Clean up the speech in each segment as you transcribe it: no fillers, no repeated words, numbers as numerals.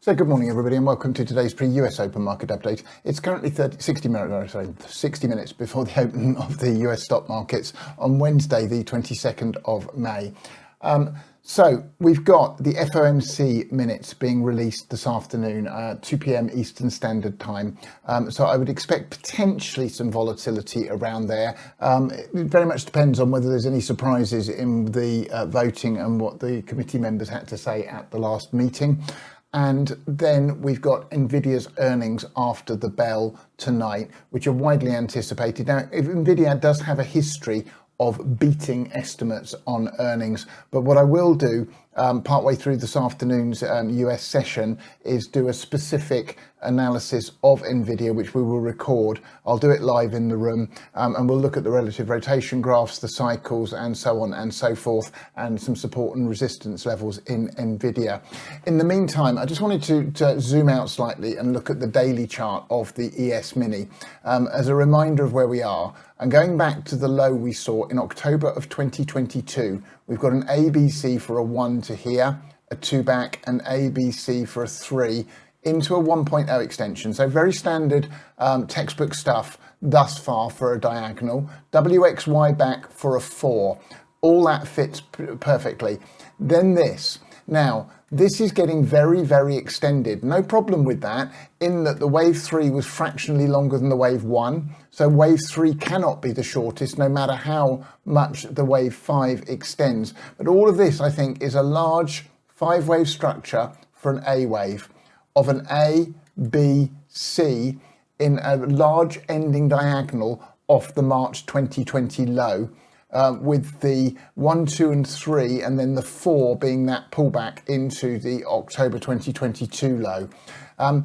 So good morning everybody and welcome to today's pre-US open market update. It's currently 60 minutes before the open of the US stock markets on Wednesday the 22nd of May. So we've got the FOMC minutes being released this afternoon, 2 p.m. Eastern Standard Time. So I would expect potentially some volatility around there. It very much depends on whether there's any surprises in the voting and what the committee members had to say at the last meeting. And then we've got Nvidia's earnings after the bell tonight, which are widely anticipated. Now, Nvidia does have a history of beating estimates on earnings, but what I will do partway through this afternoon's US session is do a specific analysis of Nvidia, which we will record. I'll do it live in the room, and we'll look at the relative rotation graphs, the cycles, and so on and so forth, and some support and resistance levels in Nvidia. In the meantime, I just wanted to zoom out slightly and look at the daily chart of the ES Mini as a reminder of where we are. And going back to the low we saw in October of 2022, we've got an ABC for a 1 to here, a 2 back, an ABC for a 3 into a 1.0 extension. So very standard textbook stuff thus far for a diagonal. WXY back for a 4. All that fits perfectly. Then this. Now, this is getting very, very extended. No problem with that, in that the wave 3 was fractionally longer than the wave 1. So wave 3 cannot be the shortest, no matter how much the wave 5 extends. But all of this, I think, is a large 5-wave structure for an A wave of an A, B, C in a large ending diagonal off the March 2020 low. With the 1, 2 and 3 and then the 4 being that pullback into the October 2022 low. The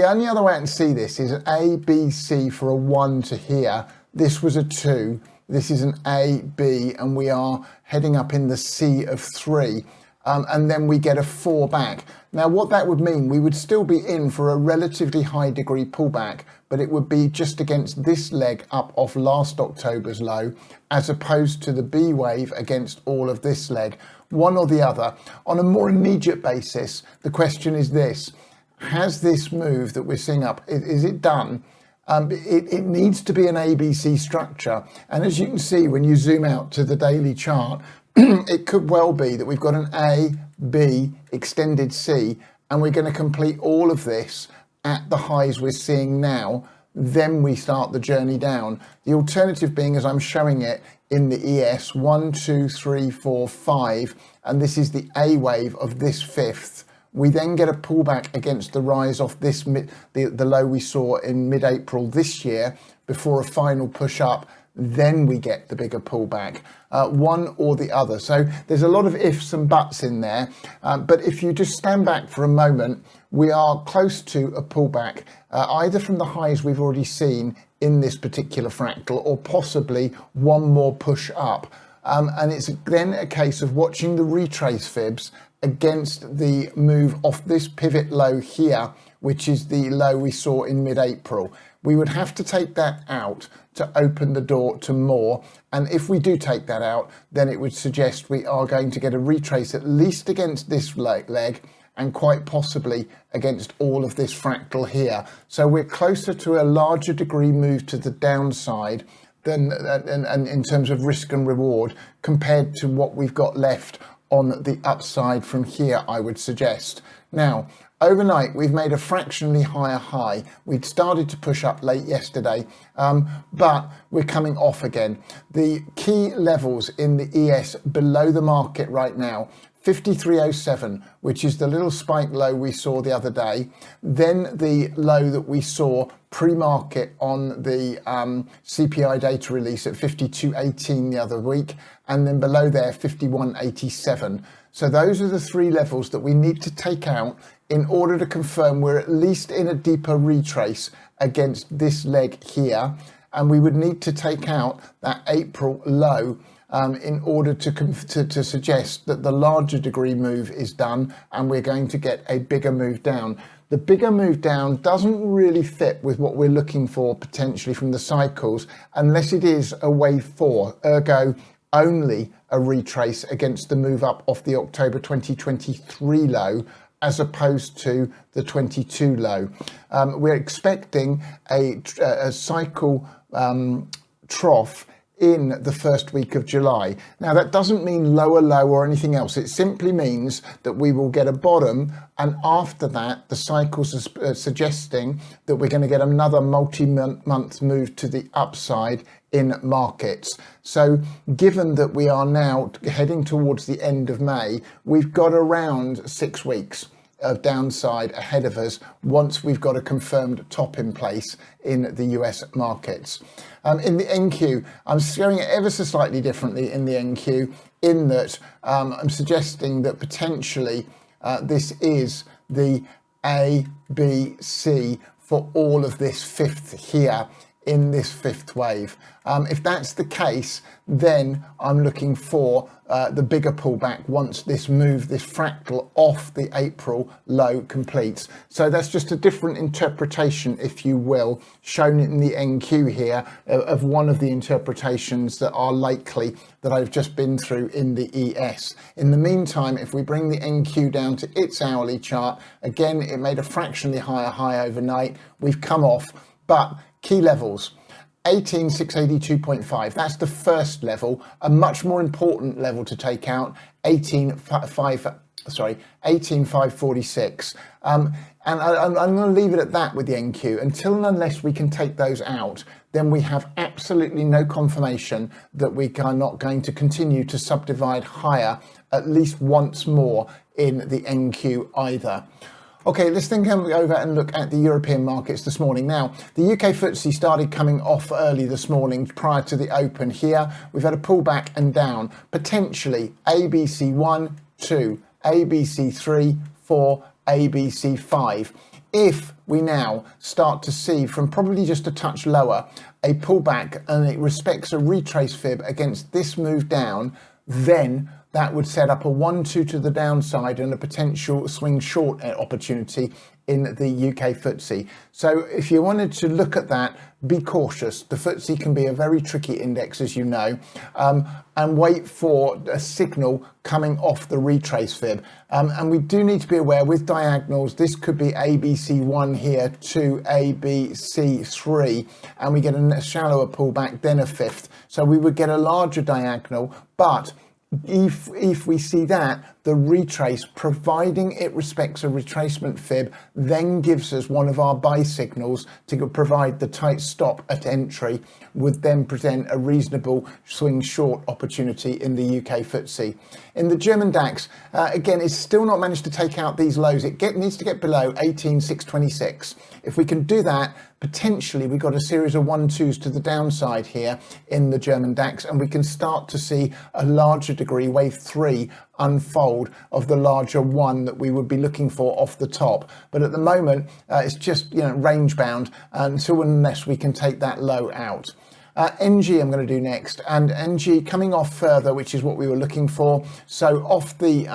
only other way I can see this is an A, B, C for a 1 to here. This was a 2. This is an A, B, and we are heading up in the C of 3. And then we get a 4 back. Now what that would mean, we would still be in for a relatively high degree pullback, but it would be just against this leg up off last October's low, as opposed to the B wave against all of this leg, one or the other. On a more immediate basis, the question is this: has this move that we're seeing up, is it done? It needs to be an ABC structure. And as you can see, when you zoom out to the daily chart, it could well be that we've got an A, B, extended C, and we're going to complete all of this at the highs we're seeing now. Then we start the journey down. The alternative being, as I'm showing it in the ES, 1, 2, 3, 4, 5, and this is the A wave of this 5th. We then get a pullback against the rise off this the low we saw in mid-April this year before a final push up. Then we get the bigger pullback, one or the other. So there's a lot of ifs and buts in there. But if you just stand back for a moment, we are close to a pullback, either from the highs we've already seen in this particular fractal, or possibly one more push up. And it's then a case of watching the retrace fibs against the move off this pivot low here, which is the low we saw in mid-April. We would have to take that out to open the door to more. And if we do take that out, then it would suggest we are going to get a retrace at least against this leg and quite possibly against all of this fractal here. So we're closer to a larger degree move to the downside than and in terms of risk and reward compared to what we've got left on the upside from here, I would suggest. Now, overnight, we've made a fractionally higher high. We'd started to push up late yesterday, but we're coming off again. The key levels in the ES below the market right now, 53.07, which is the little spike low we saw the other day, then the low that we saw pre-market on the CPI data release at 52.18 the other week, and then below there 51.87. So those are the three levels that we need to take out in order to confirm we're at least in a deeper retrace against this leg here, and we would need to take out that April low in order to suggest that the larger degree move is done and we're going to get a bigger move down. The bigger move down doesn't really fit with what we're looking for potentially from the cycles, unless it is a wave 4, ergo only a retrace against the move up off the October 2023 low as opposed to the 22 low. We're expecting a cycle trough in the first week of July. Now that doesn't mean lower low or anything else. It simply means that we will get a bottom, and after that the cycles are suggesting that we're going to get another multi-month move to the upside in markets. So given that we are now heading towards the end of May, we've got around 6 weeks of downside ahead of us once we've got a confirmed top in place in the US markets. In the NQ, I'm showing it ever so slightly differently in the NQ, in that I'm suggesting that potentially this is the A, B, C for all of this fifth here in this fifth wave. If that's the case, then I'm looking for the bigger pullback once this move, this fractal off the April low completes. So that's just a different interpretation, if you will, shown in the NQ here of one of the interpretations that are likely that I've just been through in the ES. In the meantime, if we bring the NQ down to its hourly chart, again, it made a fractionally higher high overnight. We've come off, but key levels. 18,682.5, that's the first level. A much more important level to take out, 18,546. And I'm going to leave it at that with the NQ. Until and unless we can take those out, then we have absolutely no confirmation that we are not going to continue to subdivide higher at least once more in the NQ either. Okay, let's then come over and look at the European markets this morning. Now, the UK FTSE started coming off early this morning prior to the open here. We've had a pullback and down, potentially ABC 1, 2, ABC 3, 4, ABC 5. If we now start to see from probably just a touch lower, a pullback, and it respects a retrace fib against this move down, then that would set up a 1-2 to the downside and a potential swing short opportunity in the UK FTSE. So if you wanted to look at that, be cautious. The FTSE can be a very tricky index, as you know, and wait for a signal coming off the retrace fib. And we do need to be aware with diagonals, this could be ABC1 here to ABC3, and we get a shallower pullback, then a fifth. So we would get a larger diagonal, but if we see that, the retrace, providing it respects a retracement fib, then gives us one of our buy signals to provide the tight stop at entry, would then present a reasonable swing short opportunity in the UK FTSE. In the German DAX, again, it's still not managed to take out these lows. It needs to get below 18,626. If we can do that, potentially we've got a series of 1-2s to the downside here in the German DAX, and we can start to see a larger degree, wave 3, unfold of the larger one that we would be looking for off the top. But at the moment, it's just range bound until unless we can take that low out. NG I'm going to do next, and NG coming off further, which is what we were looking for. So off the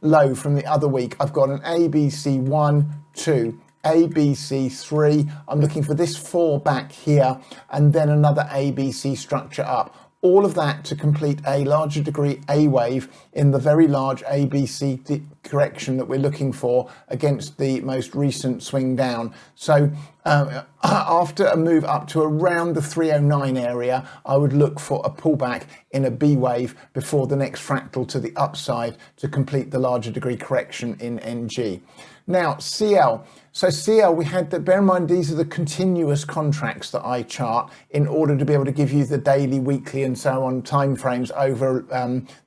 low from the other week, I've got an ABC 1, 2, ABC 3. I'm looking for this 4 back here, and then another ABC structure up. All of that to complete a larger degree A wave in the very large ABC correction that we're looking for against the most recent swing down. So after a move up to around the 309 area, I would look for a pullback in a B wave before the next fractal to the upside to complete the larger degree correction in NG. Now, CL. So CL, we had to bear in mind, these are the continuous contracts that I chart in order to be able to give you the daily, weekly, and so on timeframes over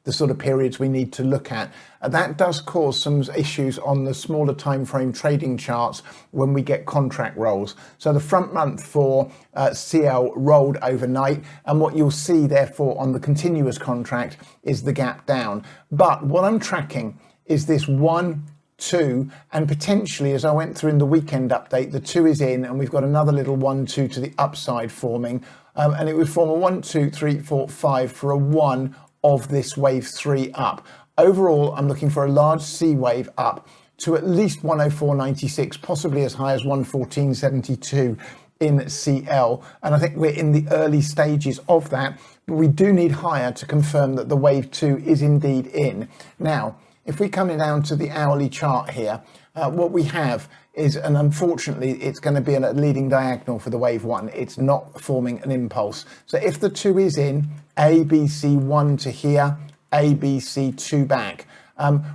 the sort of periods we need to look at. That does cause some issues on the smaller time frame trading charts when we get contract rolls. So the front month for CL rolled overnight, and what you'll see therefore on the continuous contract is the gap down. But what I'm tracking is this 1, 2, and potentially, as I went through in the weekend update, the 2 is in, and we've got another little 1, 2 to the upside forming, and it would form a 1, 2, 3, 4, 5 for a 1 of this wave 3 up. Overall, I'm looking for a large C wave up to at least 104.96, possibly as high as 114.72 in CL, and I think we're in the early stages of that, but we do need higher to confirm that the wave 2 is indeed in. Now, if we come down to the hourly chart here, what we have is, and unfortunately it's going to be a leading diagonal for the wave one. It's not forming an impulse. So if the 2 is in, ABC 1 to here, ABC 2 back,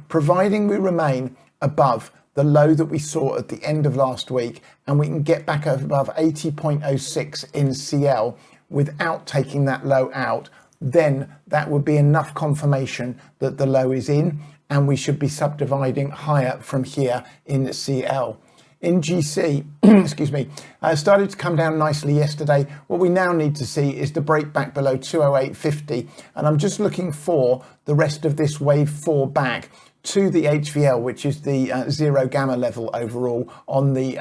providing we remain above the low that we saw at the end of last week, and we can get back above 80.06 in CL without taking that low out, then that would be enough confirmation that the low is in, and we should be subdividing higher from here in CL. In GC, excuse me, started to come down nicely yesterday. What we now need to see is the break back below 208.50, and I'm just looking for the rest of this wave 4 back to the HVL, which is the 0 gamma level overall on the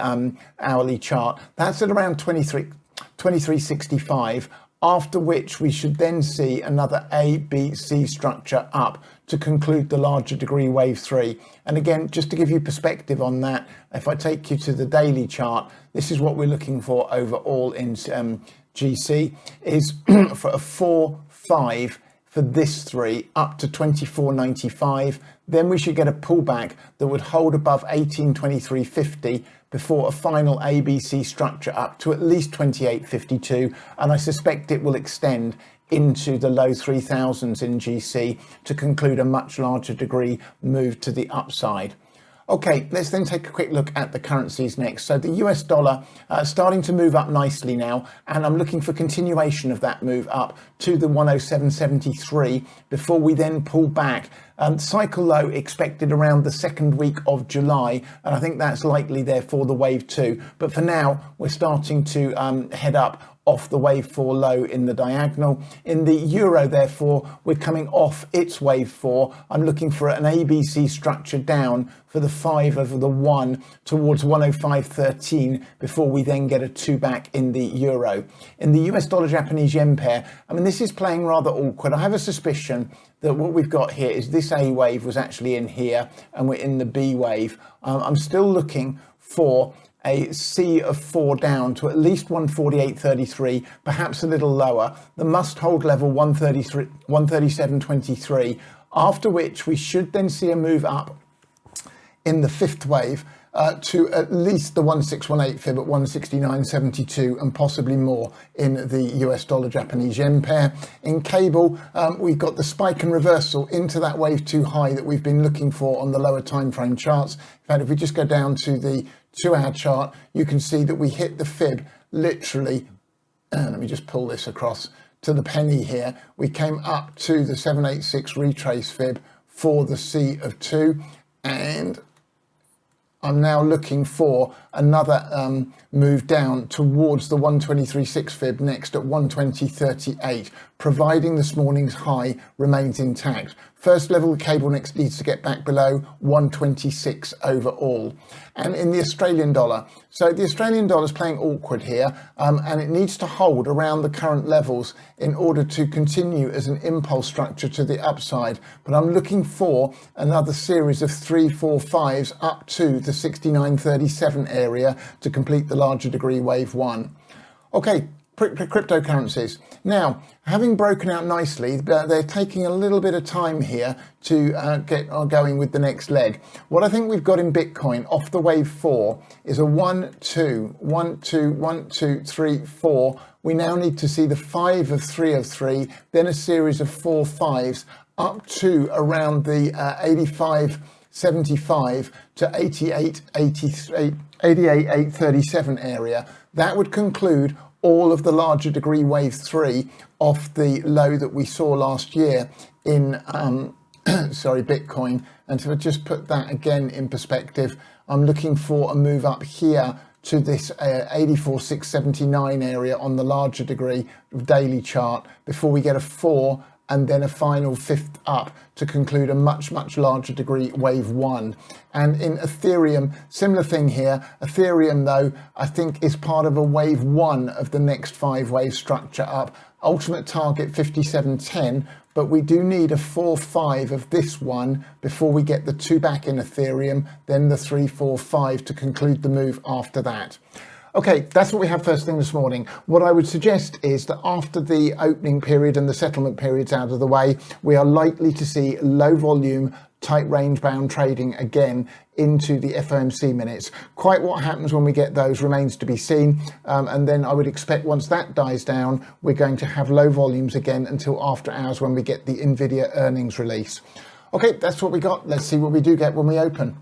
hourly chart. That's at around 23.65, after which we should then see another A, B, C structure up to conclude the larger degree wave 3. And again, just to give you perspective on that, if I take you to the daily chart, this is what we're looking for overall in GC, is for a 4-5 for this 3 up to 24.95. Then we should get a pullback that would hold above 18.23.50 before a final ABC structure up to at least 28.52, and I suspect it will extend into the low 3000s in GC to conclude a much larger degree move to the upside. Okay, let's then take a quick look at the currencies next. So the US dollar starting to move up nicely now, and I'm looking for continuation of that move up to the 107.73 before we then pull back. Cycle low expected around the second week of July, and I think that's likely there for the wave 2. But for now, we're starting to head up off the wave 4 low in the diagonal. In the euro, therefore, we're coming off its wave 4. I'm looking for an ABC structure down for the 5 over the 1 towards 105.13 before we then get a 2 back in the euro. In the US dollar Japanese yen pair, I mean, this is playing rather awkward. I have a suspicion that what we've got here is this A wave was actually in here and we're in the B wave. I'm still looking for a C of 4 down to at least 148.33, perhaps a little lower. The must hold level 137.23, after which we should then see a move up in the 5th wave to at least the 1618 fib at 169.72 and possibly more in the US dollar Japanese yen pair. In cable, we've got the spike and reversal into that wave 2 high that we've been looking for on the lower time frame charts. In fact, if we just go down to the 2-hour chart, you can see that we hit the fib literally, let me just pull this across to the penny here. We came up to the 786 retrace fib for the C of 2, and I'm now looking for another move down towards the 123.6 fib next at 120.38, providing this morning's high remains intact. First level of cable next needs to get back below 126 overall. And in the Australian dollar, so the Australian dollar is playing awkward here, and it needs to hold around the current levels in order to continue as an impulse structure to the upside. But I'm looking for another series of 3-4-5s up to the 69.37 area to complete the larger degree wave 1. Okay, cryptocurrencies. Now, having broken out nicely, they're taking a little bit of time here to get going with the next leg. What I think we've got in Bitcoin off the wave 4 is a 1, 2, 1, 2, 1, 2, 3, 4. We now need to see the 5 of 3 of 3, then a series of 4 5s up to around the 85.75 to 88.837 area. That would conclude all of the larger degree wave 3 off the low that we saw last year in Bitcoin. And so I just put that again in perspective, I'm looking for a move up here to this 84.679 area on the larger degree daily chart before we get a 4 and then a final 5th up to conclude a much larger degree wave 1. And in Ethereum, similar thing here. Ethereum, though, I think is part of a wave 1 of the next 5 wave structure up. Ultimate target 57.10, but we do need a 4-5 of this one before we get the 2 back in Ethereum, then the 3-4-5 to conclude the move after that. Okay, that's what we have first thing this morning. What I would suggest is that after the opening period and the settlement period's out of the way, we are likely to see low volume, tight range bound trading again into the FOMC minutes. Quite what happens when we get those remains to be seen, and then I would expect once that dies down, we're going to have low volumes again until after hours when we get the Nvidia earnings release. Okay, that's what we got. Let's see what we do get when we open.